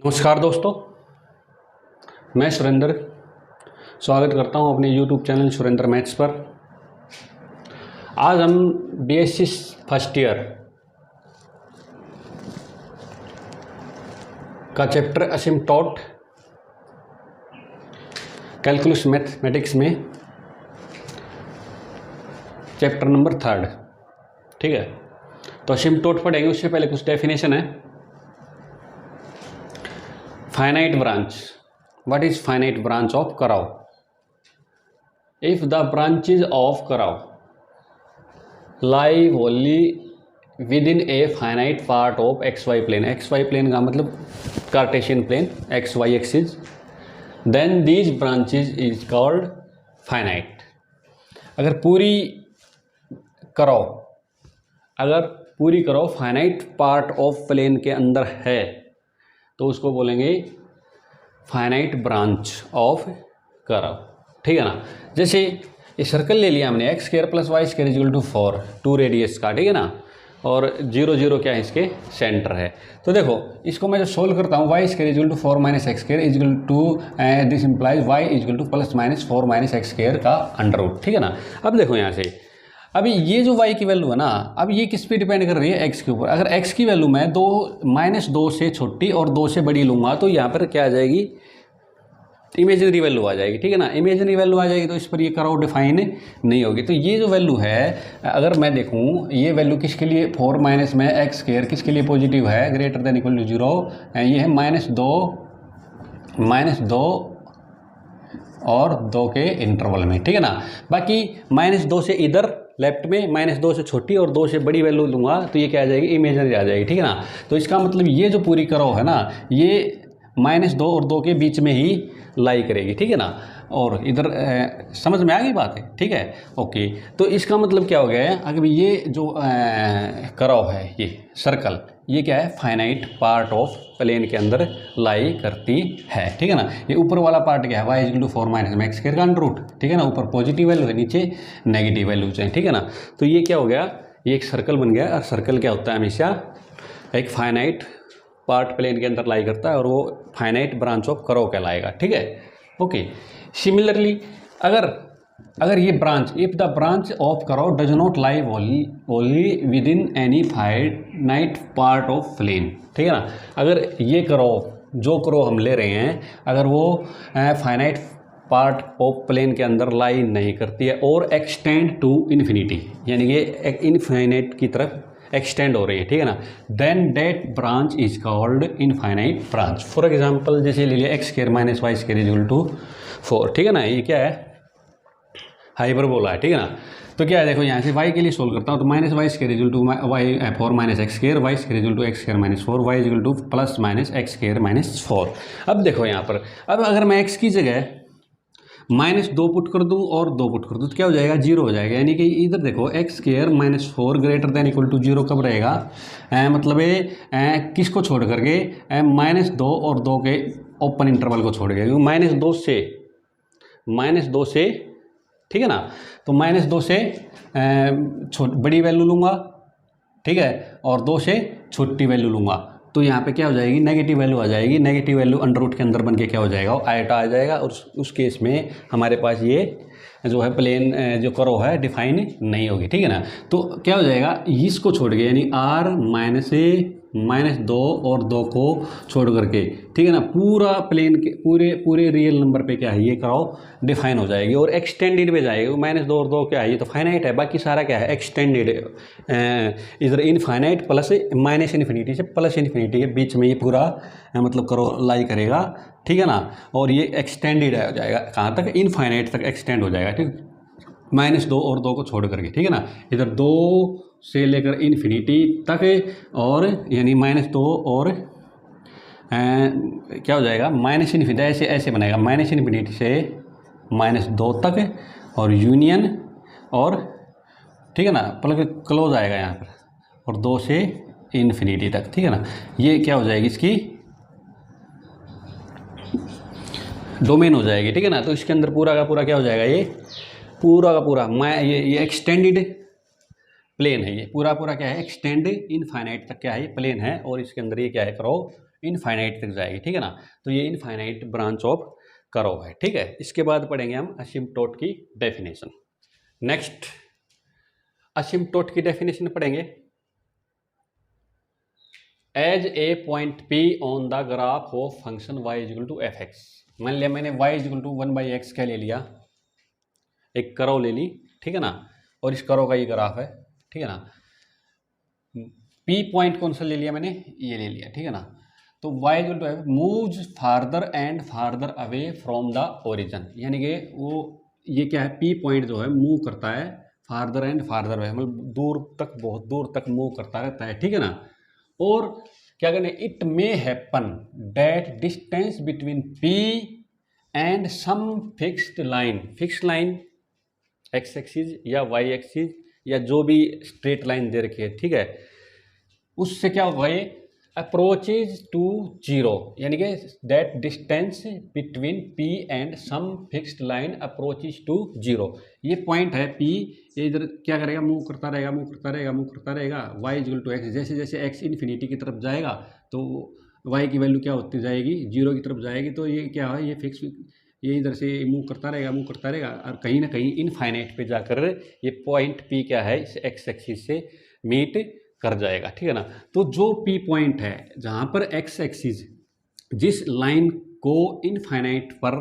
नमस्कार दोस्तों, मैं सुरेंद्र स्वागत करता हूं अपने YouTube चैनल सुरेंद्र मैथ्स पर। आज हम बीएससी फर्स्ट ईयर का चैप्टर असिम्प्टोट कैलकुलस मैथमेटिक्स में चैप्टर नंबर 3, ठीक है। तो असिम्प्टोट पढ़ेंगे, उससे पहले कुछ डेफिनेशन है। Finite branch. What is finite branch of curve? If the branches of curve lie wholly within a finite part of xy plane, xy plane का मतलब Cartesian plane, xy axis, then these branches is called finite. अगर पूरी curve finite part of plane के अंदर है तो उसको बोलेंगे फाइनाइट ब्रांच ऑफ कर्व, ठीक है ना। जैसे ये सर्कल ले लिया हमने, X square plus Y square equal to 4, 2 radius का, ठीक है ना। और 0 0 क्या है, इसके सेंटर है। तो देखो इसको मैं जो सोल्व करता हूँ, Y square equal to 4 minus X square equal to this implies Y equal to plus minus 4 minus X square का अंडर रूट, ठीक है ना। अब देखो यहाँ से, अभी ये जो y की वैल्यू है ना, अब ये किस पे डिपेंड कर रही है, x के ऊपर। अगर x की वैल्यू मैं -2 से छोटी और 2 से बड़ी लूँगा तो यहाँ पर क्या आ जाएगी, इमेजिनरी वैल्यू आ जाएगी, ठीक है ना। इमेजिनरी वैल्यू आ जाएगी तो इस पर ये कर्व डिफाइन नहीं होगी। तो ये जो वैल्यू है, अगर मैं देखूँ ये वैल्यू किसके लिए, 4 माइनस में एक्स स्क्वायर किसके लिए पॉजिटिव है, ग्रेटर देन इक्वल टू 0, ये है -2 और 2 के इंटरवल में, ठीक है ना। बाकी -2 से इधर लेफ्ट में, -2 से छोटी और 2 से बड़ी वैल्यू लूँगा तो ये क्या आ जाएगी, इमेजिनरी आ जाएगी, ठीक है ना। तो इसका मतलब ये जो पूरी कर्व है ना, ये -2 और 2 के बीच में ही लाई करेगी, ठीक है ना। और इधर समझ में आ गई बात है, ठीक है, ओके। तो इसका मतलब क्या हो गया है, अगर ये जो कर्व है, ये सर्कल, ये क्या है, फाइनाइट पार्ट ऑफ प्लेन के अंदर लाई करती है, ठीक है ना। ये ऊपर वाला पार्ट क्या है, वाई इक्वल टू 4 माइनस में एक्स स्क्वायर का अंडर रूट, ठीक है ना। ऊपर पॉजिटिव वैल्यू है, नीचे नेगेटिव वैल्यूज हैं, ठीक है ना। तो ये क्या हो गया, ये एक सर्कल बन गया। और सर्कल क्या होता है, हमेशा एक फाइनाइट पार्ट प्लेन के अंदर लाई करता है और वो फाइनाइट ब्रांच ऑफ कर्व कहलाएगा, ठीक है, ओके। सिमिलरली अगर ये branch, if the branch of curve does not lie only within any finite part of plane, ठीक है ना। अगर ये कर्व, जो कर्व हम ले रहे हैं, अगर वो फाइनाइट पार्ट ऑफ प्लेन के अंदर लाई नहीं करती है और एक्सटेंड टू इन्फिनिटी, यानी कि इनफाइनाइट की तरफ एक्सटेंड हो रही है, ठीक है ना, then that branch is called infinite branch. For example जैसे ले लिया X square minus Y square equal to 4, ठीक है ना। ये क्या है, हाइपरबोला है, ठीक है ना। तो क्या है, देखो यहाँ से y के लिए सोल्व करता हूँ तो minus Y square equal to Y 4 minus X square, Y square equal to X square minus 4, Y equal to plus minus X square minus 4। अब देखो यहाँ पर, अब अगर मैं x की जगह -2 पुट कर दूं और 2 पुट कर दूं तो क्या हो जाएगा, 0 हो जाएगा। यानी कि इधर देखो X square minus 4 greater than equal to 0 कब रहेगा, मतलब ये किसको छोड़ करके, -2 और 2 के ओपन इंटरवल को छोड़ के, क्योंकि -2 से, ठीक है ना। तो -2 से बड़ी वैल्यू लूँगा, ठीक है, और 2 से छोटी वैल्यू लूँगा तो यहाँ पे क्या हो जाएगी, नेगेटिव वैल्यू आ जाएगी। नेगेटिव वैल्यू अंडर रूट के अंदर बन के क्या हो जाएगा, आयटा आ जाएगा। और उस केस में हमारे पास ये जो है प्लेन जो कर्व है डिफाइन नहीं होगी, ठीक है ना। तो क्या हो जाएगा, इसको छोड़ के, यानी r -2 और 2 को छोड़ करके, ठीक है ना, पूरा प्लेन के पूरे रियल नंबर पे क्या है, ये कर्व डिफाइन हो जाएगी और एक्सटेंडेड में जाएगी। -2 और 2 क्या है, ये तो फाइनाइट है, बाकी सारा क्या है, एक्सटेंडेड। इधर इनफाइनाइट प्लस माइनस इन्फिनिटी से प्लस इन्फिनिटी के बीच में ये पूरा मतलब कर्व लाई करेगा, ठीक है ना। और ये एक्सटेंडेड हो जाएगा, कहाँ तक, इनफाइनाइट तक एक्सटेंड हो जाएगा, ठीक, -2 और 2 को छोड़ करके, ठीक है ना। इधर 2 से लेकर इन्फिनिटी तक, और यानी -2 और क्या हो जाएगा, माइनस इन्फिनिटी, ऐसे बनेगा, माइनस इन्फिनिटी से -2 तक और यूनियन, और ठीक है ना, प्लग क्लोज आएगा यहाँ पर, और 2 से इन्फिनिटी तक, ठीक है ना। ये क्या हो जाएगी, इसकी डोमेन हो जाएगी, ठीक है ना। तो इसके अंदर पूरा का पूरा क्या हो जाएगा, ये पूरा का पूरा ये एक्सटेंडेड प्लेन है, ये पूरा क्या है, एक्सटेंड इनफाइनाइट तक क्या है, ये प्लेन है। और इसके अंदर ये क्या है, कर्व इनफाइनाइट तक जाएगी, ठीक है ना। तो ये इनफाइनाइट ब्रांच ऑफ कर्व है, ठीक है। इसके बाद पढ़ेंगे हम असिम्प्टोट की डेफिनेशन। नेक्स्ट असिम्प्टोट की डेफिनेशन पढ़ेंगे। As a point P on the graph of function Y is equal to F X. मान लिया मैंने Y is equal to 1/x क्या ले लिया, एक कर्व ले ली, ठीक है ना, और इस कर्व का ये ग्राफ है, ठीक है ना। पी पॉइंट कौन सा ले लिया मैंने, ये ले लिया, ठीक है ना। तो y equal to F moves farther and farther away from the origin, यानी कि वो ये क्या है, पी पॉइंट जो है मूव करता है फार्दर एंड फार्दर अवे, मतलब दूर तक, बहुत दूर तक मूव करता रहता है, ठीक है ना। और क्या करना, it may happen that distance between P and some fixed line, fixed line X axis या वाई एक्सिस या जो भी स्ट्रेट लाइन दे रखी है, ठीक है, उससे क्या होगा, ये अप्रोचेज टू जीरो, यानी कि that distance between P and some fixed line approaches to zero. ये पॉइंट है पी, ये इधर क्या करेगा, मूव करता रहेगा, मूव करता रहेगा, मूव करता रहेगा, वाई इक्वल टू एक्स, जैसे जैसे एक्स इन्फिनिटी की तरफ जाएगा तो वाई की वैल्यू क्या होती जाएगी, जीरो की तरफ जाएगी। तो ये क्या है, ये फिक्स, ये इधर से मूव करता रहेगा, मूव करता रहेगा, और कहीं ना कहीं इनफाइनाइट पे जाकर ये पॉइंट पी क्या है, इस एक्स एक्सिस से मीट कर जाएगा, ठीक है ना। तो जो पी पॉइंट है जहाँ पर एक्स एक्सिस जिस लाइन को इनफाइनाइट पर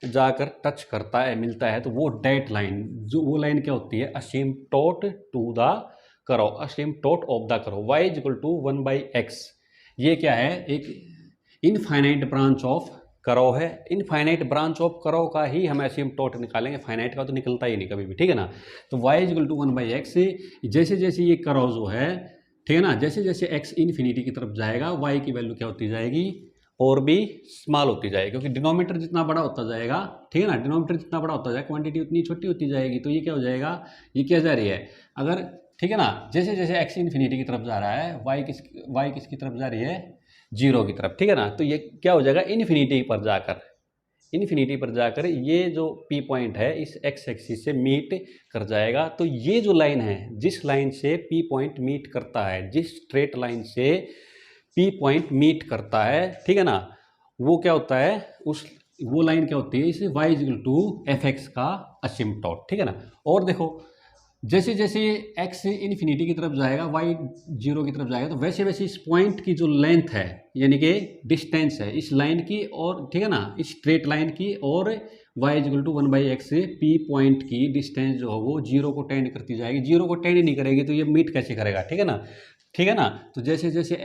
जाकर टच करता है, मिलता है, तो वो डेट लाइन, जो वो लाइन क्या होती है, asymptote to the curve, asymptote of the curve y equal to 1/x। ये क्या है, एक इनफाइनाइट ब्रांच ऑफ कर्व है। इनफाइनाइट ब्रांच ऑफ कर्व का ही हम असिम्प्टोट निकालेंगे, फाइनाइट का तो निकलता ही नहीं कभी भी, ठीक है ना। तो y इक्वल टू 1/x, जैसे जैसे ये कर्व जो है, ठीक है ना, जैसे जैसे x इन्फिनिटी की तरफ जाएगा y की वैल्यू क्या होती जाएगी, और भी स्मॉल होती जाएगी, क्योंकि डिनोमीटर जितना बड़ा होता जाएगा, ठीक है ना, डिनोमीटर जितना बड़ा होता जाएगा क्वांटिटी उतनी छोटी होती जाएगी। तो ये क्या हो जाएगा, ये क्या जा रही है, अगर, ठीक है ना, जैसे जैसे x इन्फिनिटी की तरफ जा रहा है, y किसकी तरफ जा रही है, जीरो की तरफ, ठीक है ना। तो ये क्या हो जाएगा, इन्फिनिटी पर जाकर ये जो पी पॉइंट है इस एक्स एक्सिस से मीट कर जाएगा। तो ये जो लाइन है, जिस लाइन से पी पॉइंट मीट करता है, जिस स्ट्रेट लाइन से पी पॉइंट मीट करता है, ठीक है ना, वो क्या होता है, वो लाइन क्या होती है, इसे y equal to F X का असिम्प्टोट, ठीक है ना। और देखो, जैसे जैसे x इन्फिनिटी की तरफ जाएगा, y जीरो की तरफ जाएगा, तो वैसे वैसे इस पॉइंट की जो लेंथ है, यानी कि डिस्टेंस है इस लाइन की, और ठीक है ना, इस स्ट्रेट लाइन की, और y इक्वल टू 1/x से पी पॉइंट की डिस्टेंस जो है वो जीरो को टेंड करती जाएगी। जीरो को टेंड नहीं करेगी तो ये मीट कैसे करेगा, ठीक है ना, ठीक है ना। तो जैसे जैसे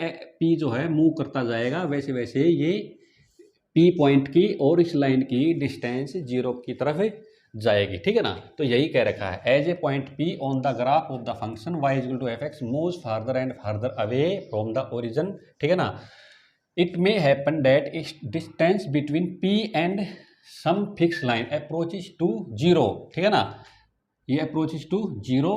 p जो है मूव करता जाएगा, वैसे वैसे ये p पॉइंट की और इस लाइन की डिस्टेंस जीरो की तरफ जाएगी, ठीक है ना। तो यही कह रखा है, as a point P on the graph of the function y equal to F X moves farther and farther away from the origin, ठीक है ना। It may happen that distance between p and some fix line approaches to zero, ठीक है ना, ये approaches to zero.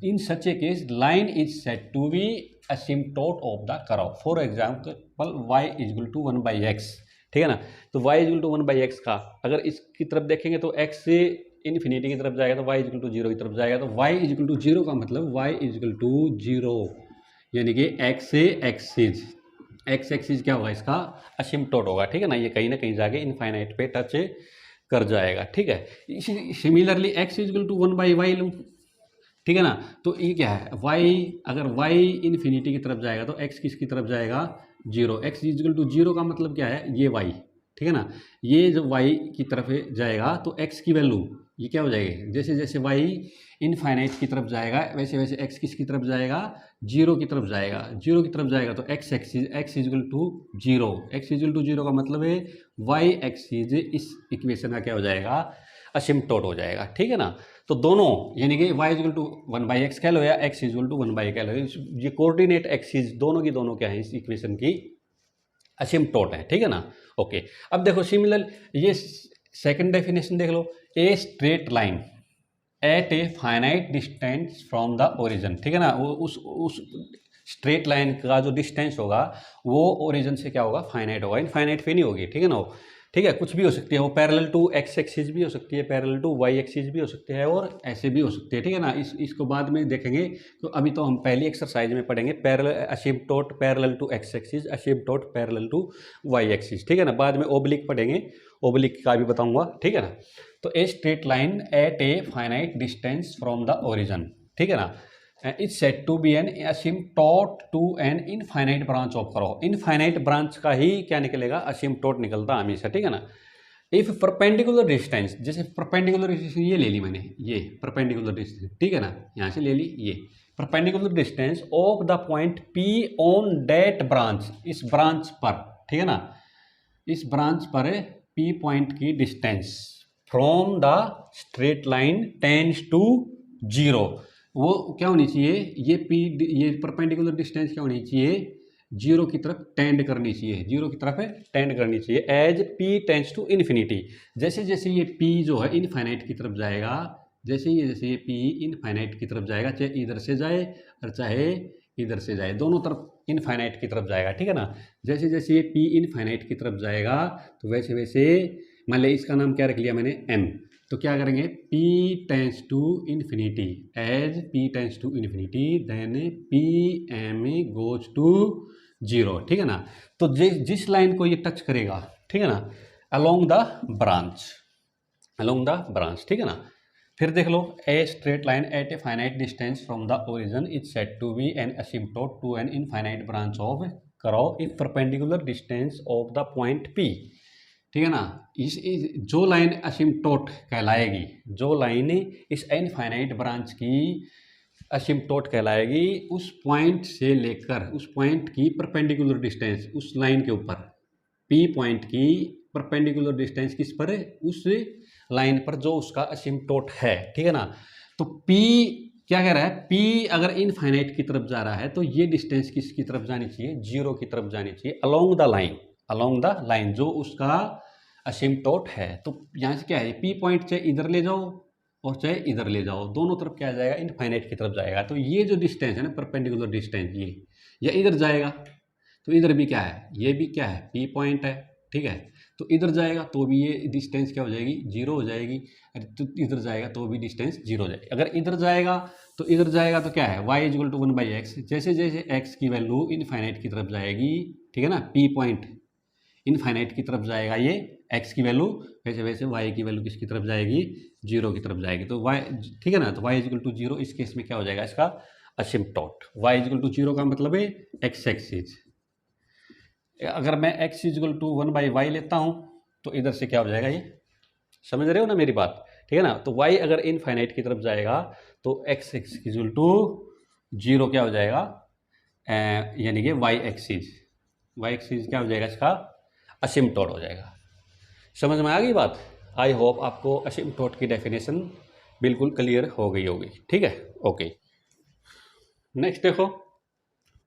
In such a case line is said to be asymptote of the curve, for example y equal to 1/x, ठीक है ना। तो y equal to 1/x का अगर इसकी तरफ देखेंगे तो x से इन्फिनिटी की तरफ जाएगा तो y इक्वल टू जीरो की तरफ जाएगा। तो y इक्वल टू जीरो का मतलब y इक्वल टू जीरो, यानी कि x से x एक्सिस क्या होगा, इसका असिम्प्टोट होगा, ठीक है ना। ये कहीं ना कहीं जाके इनफाइनाइट पे टच कर जाएगा, ठीक है। इसी similarly x equal to 1/y लूँ, ठीक है ना। तो ये क्या है, y, अगर y इन्फिनिटी की तरफ जाएगा तो x किसकी तरफ जाएगा, zero. x equal to zero का मतलब क्या है, ये y, ठीक है ना। ये जब y की तरफ जाएगा तो x की वैल्यू ये क्या हो जाएगी, जैसे जैसे y इनफाइनाइट की तरफ जाएगा वैसे वैसे x किसकी तरफ जाएगा, जीरो की तरफ जाएगा। जीरो की तरफ जाएगा तो x axis x equal to zero, x equal to zero का मतलब है y एक्सिस इस इक्वेशन का क्या हो जाएगा, असिम्प्टोट हो जाएगा, ठीक है ना। तो दोनों, यानी कि y इक्वल टू 1/x कह लो या x इक्वल टू 1/y कह लो, ये कोऑर्डिनेट एक्सिस दोनों की दोनों क्या है, इस इक्वेशन की असिम्प्टोट है, ठीक है ना। ओके, अब देखो सिमिलर ये सेकंड डेफिनेशन देख लो, a straight line at a finite distance from the origin, ठीक है ना। वो उस स्ट्रेट लाइन का जो डिस्टेंस होगा वो ओरिजिन से क्या होगा, फाइनाइट होगा, इनफाइनाइट पे नहीं होगी, ठीक है ना। ठीक है, कुछ भी हो सकती है वो, पैरेलल टू एक्स एक्सिस भी हो सकती है, पैरेलल टू वाई एक्सिस भी हो सकती है, और ऐसे भी हो सकती है, ठीक है ना। इसको बाद में देखेंगे। तो अभी तो हम पहली एक्सरसाइज में पढ़ेंगे parallel asymptote parallel to X axis, asymptote parallel to Y axis, ठीक है ना। बाद में ओब्लिक पढ़ेंगे, ओब्लिक का भी बताऊंगा, ठीक है ना। तो a straight line at a finite distance from the origin, ठीक है ना, is said to be an asymptote to an infinite branch of curve. Infinite branch का ही क्या निकलेगा, असिम्प्टोट निकलता हमेशा, ठीक है ना। इफ परपेंडिकुलर डिस्टेंस, जैसे परपेंडिकुलर डिस्टेंस ये ले ली मैंने, ये परपेंडिकुलर डिस्टेंस, ठीक है ना, यहाँ से ले ली ये perpendicular distance of the point P on that branch, इस ब्रांच पर, ठीक है ना, इस ब्रांच पर पी पॉइंट की distance from the straight line tends to zero, वो क्या होनी चाहिए, ये परपेंडिकुलर डिस्टेंस क्या होनी चाहिए, जीरो की तरफ टेंड करनी चाहिए, जीरो की तरफ टेंड करनी चाहिए as P tends to infinity. जैसे जैसे ये पी जो है इनफाइनाइट की तरफ जाएगा, जैसे ये पी इनफाइनाइट की तरफ जाएगा, चाहे इधर से जाए और चाहे इधर से जाए, दोनों तरफ इनफाइनाइट की तरफ जाएगा, ठीक है ना। जैसे जैसे ये पी इनफाइनाइट की तरफ जाएगा तो वैसे वैसे, मान लिया इसका नाम क्या रख लिया मैंने, एम, तो क्या करेंगे, P tends to infinity, as P tends to infinity then P M goes to zero, ठीक है ना। तो जिस लाइन को ये टच करेगा, ठीक है ना, along the branch, along the branch, ठीक है ना। फिर देख लो, a straight line at a finite distance from the origin is said to be an asymptote to an infinite branch of curve if perpendicular distance of the point P, ठीक है ना। इस जो लाइन असिम्प्टोट कहलाएगी, जो लाइन इस infinite branch की असिम्प्टोट कहलाएगी, उस पॉइंट से लेकर उस पॉइंट की परपेंडिकुलर डिस्टेंस, उस लाइन के ऊपर पी पॉइंट की परपेंडिकुलर डिस्टेंस किस पर है, उस लाइन पर जो उसका असिम्प्टोट है, ठीक है ना। तो पी क्या कह रहा है, पी अगर इनफाइनाइट की तरफ जा रहा है तो ये डिस्टेंस किसकी तरफ जानी चाहिए, जीरो की तरफ जानी चाहिए, along the line, along the line जो उसका असिम्प्टोट है। तो यहाँ से क्या है, पी पॉइंट चाहे इधर ले जाओ और चाहे इधर ले जाओ, दोनों तरफ क्या जाएगा, इनफाइनाइट की तरफ जाएगा। तो ये जो डिस्टेंस है ना, परपेंडिकुलर डिस्टेंस, ये या इधर जाएगा तो इधर भी क्या है, ये भी क्या है, पी पॉइंट है, ठीक है। तो इधर जाएगा तो भी ये डिस्टेंस क्या हो जाएगी, जीरो हो जाएगी। तो इधर जाएगा तो भी डिस्टेंस जीरो हो जाएगी। अगर इधर जाएगा तो क्या है, y इक्वल टू 1/x, जैसे जैसे x की वैल्यू इनफाइनाइट की तरफ जाएगी, ठीक है ना, पी पॉइंट इनफाइनाइट की तरफ जाएगा ये x की वैल्यू, वैसे वैसे y की वैल्यू किसकी तरफ जाएगी, जीरो की तरफ जाएगी। तो y, ठीक है ना, तो y इक्वल टू जीरो, इस केस में क्या हो जाएगा इसका असिम्प्टोट। y इक्वल टू जीरो का मतलब है x एक्सिस, अगर मैं x इक्वल टू 1/y लेता हूँ तो इधर से क्या हो जाएगा, ये समझ रहे हो ना मेरी बात, ठीक है ना। तो y अगर इनफाइनाइट की तरफ जाएगा तो x इक्वल टू जीरो क्या हो जाएगा, यानी कि y एक्सिस क्या हो जाएगा, इसका असिम्प्टोट हो जाएगा। समझ में आ गई बात। आई होप आपको असिम्प्टोट की डेफिनेशन बिल्कुल क्लियर हो गई होगी, ठीक है, ओके। नेक्स्ट देखो,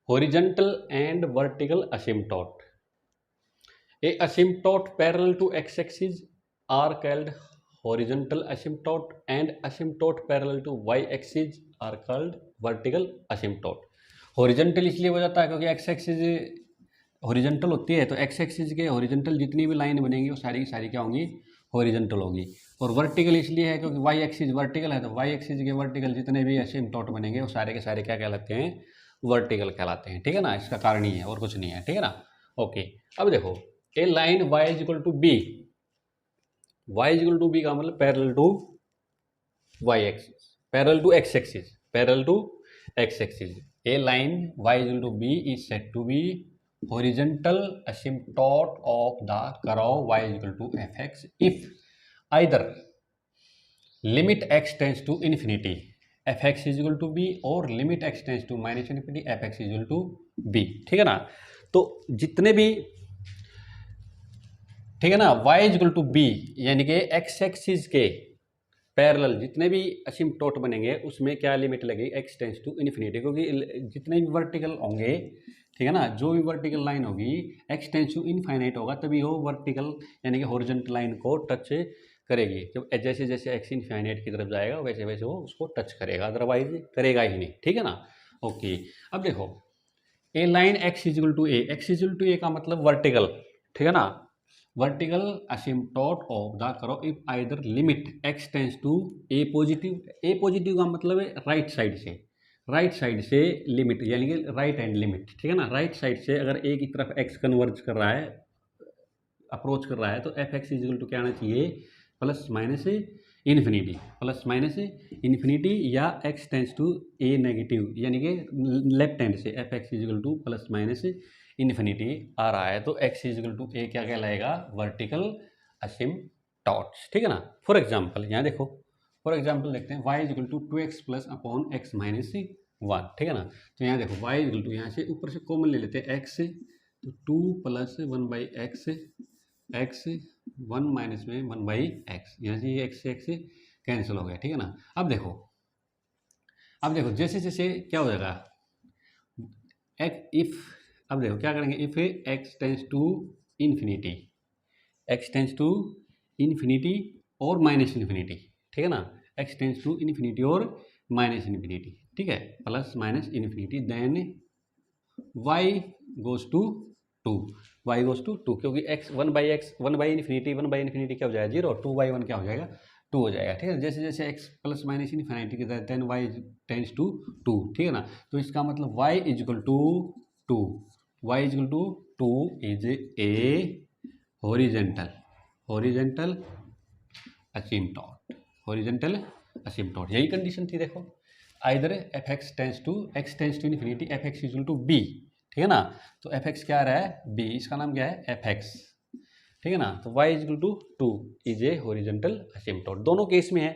horizontal and vertical asymptote. A asymptote parallel to x axis are called horizontal asymptote and asymptote parallel to y axis are called vertical asymptote. Horizontal इसलिए हो जाता है क्योंकि x एक्सिस हॉरिजॉन्टल होती है, तो x एक्सिस के हॉरिजॉन्टल जितनी भी लाइन बनेंगी वो सारी की सारी क्या होंगी, हॉरिजॉन्टल होगी। और वर्टिकल इसलिए है क्योंकि y एक्सिस वर्टिकल है, तो y एक्सिस के वर्टिकल जितने भी असिम्प्टोट बनेंगे वो सारे के सारे क्या कहलाते हैं, वर्टिकल कहलाते हैं, ठीक है ना। इसका कारण ही है और कुछ नहीं है, ठीक है ना, ओके। अब देखो, a line y equal to B, y equal to B का मतलब parallel to y axis, parallel to x axis, parallel to x axis. A line y equal to B is said to be horizontal asymptote of the curve y is equal to fx if either limit x tends to infinity fx is equal to b or limit x tends to minus infinity fx is equal to b, ठीक है ना। तो जितने भी, ठीक है ना, y is equal to b यानी कि x एक्सिस के पैरेलल जितने भी असिम्प्टोट बनेंगे उसमें क्या लिमिट लगेगी, x टेंस टू इन्फिनिटी, क्योंकि जितने भी वर्टिकल होंगे, ठीक है ना, जो भी वर्टिकल लाइन होगी x टेंस टू इनफाइनाइट होगा तभी वो वर्टिकल यानी कि हॉरिजॉन्टल लाइन को टच करेगी। जब जैसे जैसे x इनफाइनाइट की तरफ जाएगा वैसे वैसे वो उसको टच करेगा, अदरवाइज करेगा ही नहीं, ठीक है ना, ओके। अब देखो, a line x equal to A, x equal to A का मतलब वर्टिकल, ठीक है ना, vertical asymptote of the curve if either limit x tends to A positive का मतलब है राइट साइड से लिमिट यानी कि राइट हैंड लिमिट, ठीक है ना। राइट साइड से अगर ए की तरफ x कन्वर्ज कर रहा है, अप्रोच कर रहा है, तो एफ एक्स इजिकल टू क्या आना चाहिए, प्लस माइनस इन्फिनिटी या x tends to A negative यानी कि लेफ्ट हैंड से F X equal to plus minus infinity आ रहा है, तो x इजिकल टू ए क्या कहलाएगा, वर्टिकल असिम्प्टोट्स, ठीक है ना। फॉर एग्जाम्पल यहाँ देखो, फॉर एग्जाम्पल देखते हैं y is equal to 2x plus upon X minus 1, ठीक है ना। तो यहाँ देखो y इजिकल टू यहाँ से ऊपर से कॉमन ले लेते हैं x, तो 2 प्लस 1 बाई एक्स 1 माइनस में 1 बाई एक्स, यहाँ से ये x कैंसिल हो गया, ठीक है ना। अब देखो जैसे जैसे क्या हो जाएगा, अब देखो क्या करेंगे, if x tends to infinity और माइनस इन्फिनिटी, ठीक है ना, x टेंस टू इन्फिनिटी और माइनस इन्फिनिटी, ठीक है, plus minus infinity, then y goes to 2, क्योंकि x 1 बाई इन्फिनिटी क्या हो जाएगा 0, 2 बाई 1 क्या हो जाएगा 2 हो जाएगा, ठीक है। जैसे जैसे x प्लस माइनस इन्फिनिटी के देन y टेंस टू 2, ठीक है ना। तो इसका मतलब y is equal to 2 is a horizontal asymptote, यही कंडीशन थी। देखो either F X tends to infinity F X equal to B, ठीक है ना। तो एफ एक्स क्या आ रहा है, बी, इसका नाम क्या है एफ एक्स, ठीक है ना। तो y is equal to 2 is a horizontal asymptote, दोनों केस में है।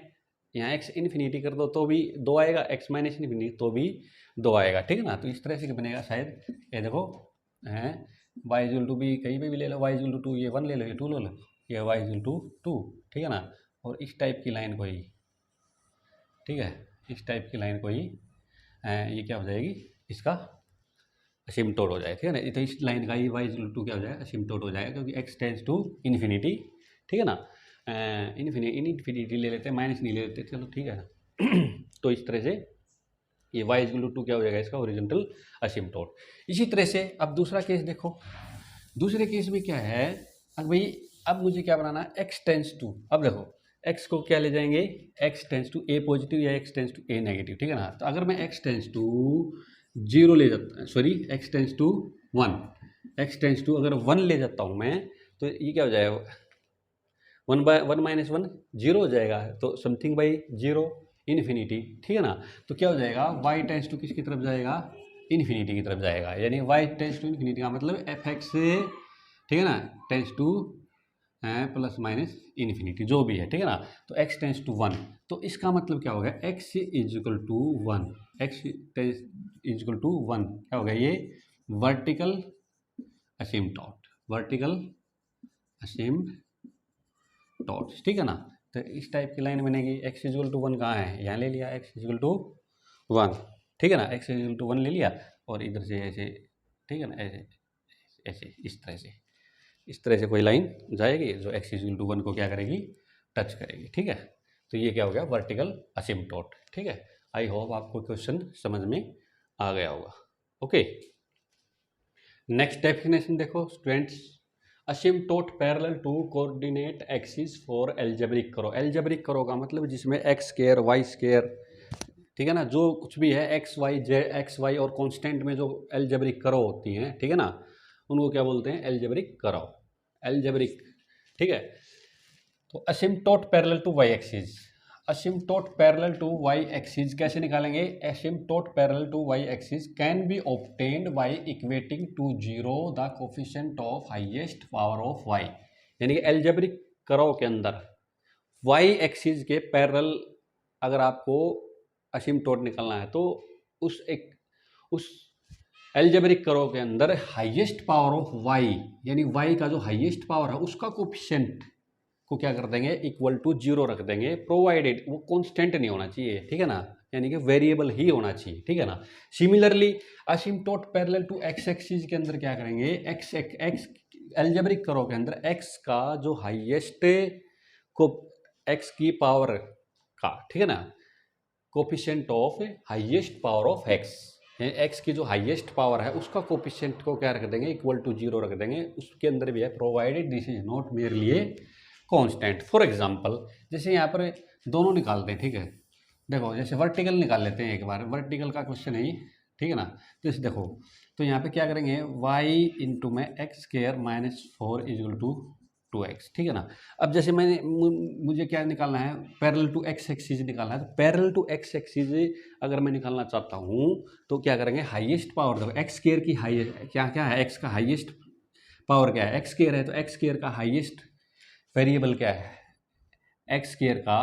यहाँ x इन्फिनिटी कर दो तो भी 2 आएगा, x माइनस इन्फिनिटी तो भी 2 आएगा, ठीक है ना। तो इस तरह से बनेगा शायद, ये देखो है y इजिकल टू बी, कहीं पे भी ले लो, y इजिकल टू 2, ये 1 ले लो, ये 2 ले लो, ये y इजिकल टू 2, ठीक है ना। और इस टाइप की लाइन को ही, ठीक है, इस टाइप की लाइन को ही ये क्या हो जाएगी, इसका असिम्प्टोट हो जाएगा, ठीक है ना। तो इस लाइन का ही y इजिकल टू क्या हो जाएगा, असिम्प्टोट हो जाएगा, क्योंकि x टेंस टू इन्फिनिटी, ठीक है ना। इन्फिनिटी ले लेते हैं, माइनस नहीं ले लेते, चलो ठीक है ना। तो इस तरह से ये y इजिकल टू क्या हो जाएगा, इसका हॉरिजॉन्टल असिम्प्टोट। इसी तरह से अब दूसरा केस देखो, दूसरे केस में क्या है, अब भाई अब मुझे क्या बनाना है, x टेंस टू, अब देखो x को क्या ले जाएंगे, x tends to A positive या x tends to A negative, ठीक है ना। तो अगर मैं x टेंस टू 0 ले जाता, सॉरी x टेंस टू 1, अगर 1 ले जाता हूँ मैं, तो ये क्या हो जाएगा, 1 माइनस 1 0 हो जाएगा, तो समथिंग बाई 0 इन्फिनिटी, ठीक है ना। तो क्या हो जाएगा, y टेंस टू किसकी तरफ जाएगा, इन्फिनिटी की तरफ जाएगा, यानी y टेंस टू इन्फिनिटी का मतलब एफ एक्स, ठीक है ना, tense to plus minus infinity जो भी है, ठीक है ना। तो x टेंस टू 1, तो इसका मतलब क्या होगा, x is equal to 1, x tends is equal to 1 क्या होगा, ये वर्टिकल असिम्प्टोट, ठीक है ना। तो इस टाइप की लाइन बनेगी, x इजिकल टू 1 कहाँ है, यहाँ ले लिया, x इजिकल टू 1, ठीक है ना, x इजिकल टू 1 ले लिया, और इधर से ऐसे, ठीक है ना, ऐसे इस तरह से कोई लाइन जाएगी जो x इजिकल टू 1 को क्या करेगी, टच करेगी, ठीक है। तो ये क्या हो गया, वर्टिकल असिम्प्टोट, ठीक है। आई होप आपको क्वेश्चन समझ में आ गया होगा। ओके, नेक्स्ट डेफिनेशन देखो students, asymptote parallel to coordinate axis for algebraic curve. Algebraic curve का मतलब जिसमें एक्स स्क्वायर वाई स्क्वायर, ठीक है ना, जो कुछ भी है एक्स वाई और कांस्टेंट में जो एल्जेब्रिक करो होती हैं, ठीक है ना, उनको क्या बोलते हैं, एल्जेब्रिक करो, एल्जेब्रिक, ठीक है। तो asymptote parallel to Y axis, asymptote parallel to Y axis कैसे निकालेंगे, asymptote parallel to Y axis can be obtained by equating to 0 the coefficient of highest power of Y, यानी कि algebraic करो के अंदर वाई एक्सिस के parallel अगर आपको असिम्प्टोट निकालना है, तो उस एल्जेब्रिक करो के अंदर हाईएस्ट पावर ऑफ वाई, यानी वाई का जो हाईएस्ट पावर है उसका कोफिशिएंट को क्या कर देंगे, इक्वल टू 0 रख देंगे, प्रोवाइडेड वो कांस्टेंट नहीं होना चाहिए, ठीक है ना, यानी कि वेरिएबल ही होना चाहिए, ठीक है ना। Similarly asymptote parallel to X axis के अंदर क्या करेंगे, एक्स एल्जेब्रिक करो के अंदर एक्स का जो हाईएस्ट को एक्स की पावर का, ठीक है ना, coefficient of highest power of x, x की जो हाईएस्ट पावर है उसका कोफिशिएंट को क्या रख देंगे, इक्वल टू 0 रख देंगे। उसके अंदर भी है provided this is not merely a constant. For example जैसे यहाँ पर दोनों निकालते हैं, ठीक है, देखो जैसे वर्टिकल निकाल लेते हैं एक बार, वर्टिकल का क्वेश्चन है ये, ठीक है ना। तो इसे देखो, तो यहाँ पे क्या करेंगे, वाई इंटू में X square minus 4 equal to 2x, ठीक है ना। अब जैसे मुझे क्या निकालना है, पैरेलल टू एक्स एक्सिस निकालना है। तो पैरेलल टू एक्स एक्सिस अगर मैं निकालना चाहता हूँ तो क्या करेंगे, हाईएस्ट पावर देखो, एक्स स्क्वायर की हाईएस्ट क्या क्या है, एक्स का हाईएस्ट पावर क्या है, एक्स स्क्वायर है, तो एक्स स्क्वायर का हाईएस्ट वेरिएबल क्या है, एक्स स्क्वायर का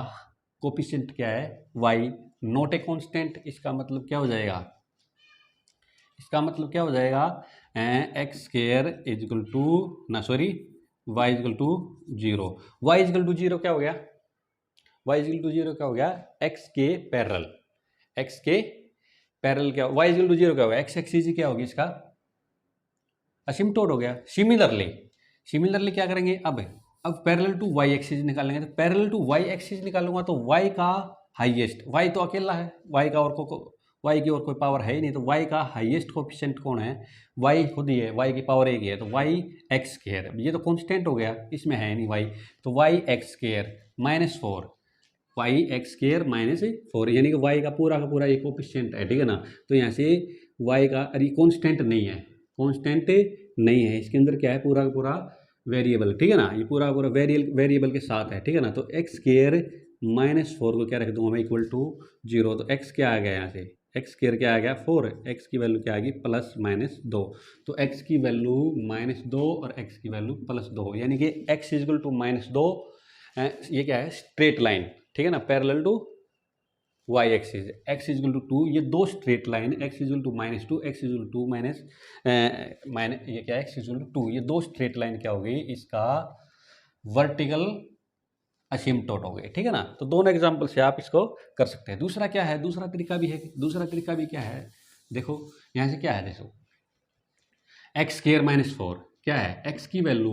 कोफिशिएंट क्या है, वाई, नॉट ए कांस्टेंट। इसका मतलब क्या हो जाएगा, इसका मतलब क्या हो जाएगा, एक्स स्क्वायर इजल टू ना sorry Y equal to 0। Y equal to 0 क्या हो गया, वाई इजल टू 0 क्या हो गया, एक्स के पैरेलल, एक्स के पैरेलल क्या, वाई इजल टू 0 क्या हो गया, एक्स एक्सिस क्या होगी इसका असिम्प्टोट हो गया। सिमिलरली क्या करेंगे, अब पैरेलल टू वाई एक्सिस निकालेंगे। तो पैरेलल टू वाई एक्सिस निकालूंगा तो वाई का हाईएस्ट, वाई तो अकेला है, वाई का और वाई की और कोई पावर है ही नहीं, तो वाई का हाईएस्ट कोफिशिएंट कौन है, वाई खुद ही है, वाई की पावर एक ही है, तो वाई एक्स स्क्वायर, ये तो कांस्टेंट हो गया, इसमें है नहीं वाई, तो Y X square minus 4, Y X square minus 4, यानी कि वाई का पूरा ये कोफिशिएंट है, ठीक है ना। तो यहाँ से वाई का, अरे कांस्टेंट नहीं है, कांस्टेंट नहीं है, इसके अंदर क्या है, पूरा का पूरा वेरिएबल, ठीक है ना, ये पूरा वेरिएबल के साथ है, ठीक है ना। तो एक्स स्क्वायर माइनस 4 को क्या रख दूंगा मैं, इक्वल टू 0। तो एक्स क्या आ गया यहाँ से, एक्स स्क्वायर क्या आ गया 4, एक्स की वैल्यू क्या आ गई प्लस माइनस 2। तो एक्स की वैल्यू माइनस 2 और एक्स की वैल्यू प्लस 2, यानी कि एक्स इजल टू माइनस 2, ये क्या है स्ट्रेट लाइन, ठीक है ना, parallel to Y axis, X equal to 2, ये दो straight line, X equal to minus 2, X equal to minus ये क्या है एक्स इजल टू 2, ये दो स्ट्रेट लाइन क्या हो गई, इसका वर्टिकल असिम्प्टोट हो गए, ठीक है ना। तो दोनों एग्जाम्पल से आप इसको कर सकते हैं। दूसरा क्या है, दूसरा तरीका भी है, दूसरा तरीका भी क्या है, देखो यहाँ से क्या है, देखो एक्स स्क्वायर माइनस 4 क्या है, एक्स की वैल्यू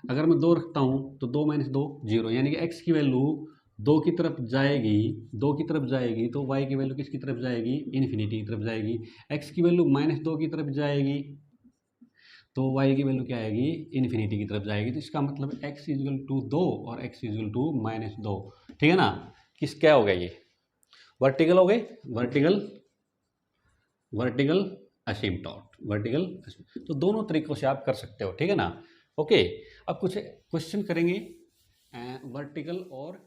अगर मैं 2 रखता हूँ तो 2 माइनस 2 0, यानी कि एक्स की वैल्यू 2 की तरफ जाएगी, 2 की तरफ जाएगी, तो वाई की वैल्यू किसकी तरफ जाएगी, इन्फिनिटी की तरफ जाएगी। एक्स की वैल्यू माइनस 2 की तरफ जाएगी तो वाई की वैल्यू क्या आएगी, इन्फिनिटी की तरफ जाएगी। तो इसका मतलब एक्स इजल टू 2 और एक्स इजल टू माइनस 2, ठीक है ना। किस क्या हो गया, ये वर्टिकल हो गए, वर्टिकल असिम्प्टोट, तो दोनों तरीकों से आप कर सकते हो, ठीक है ना। ओके, अब कुछ क्वेश्चन करेंगे वर्टिकल और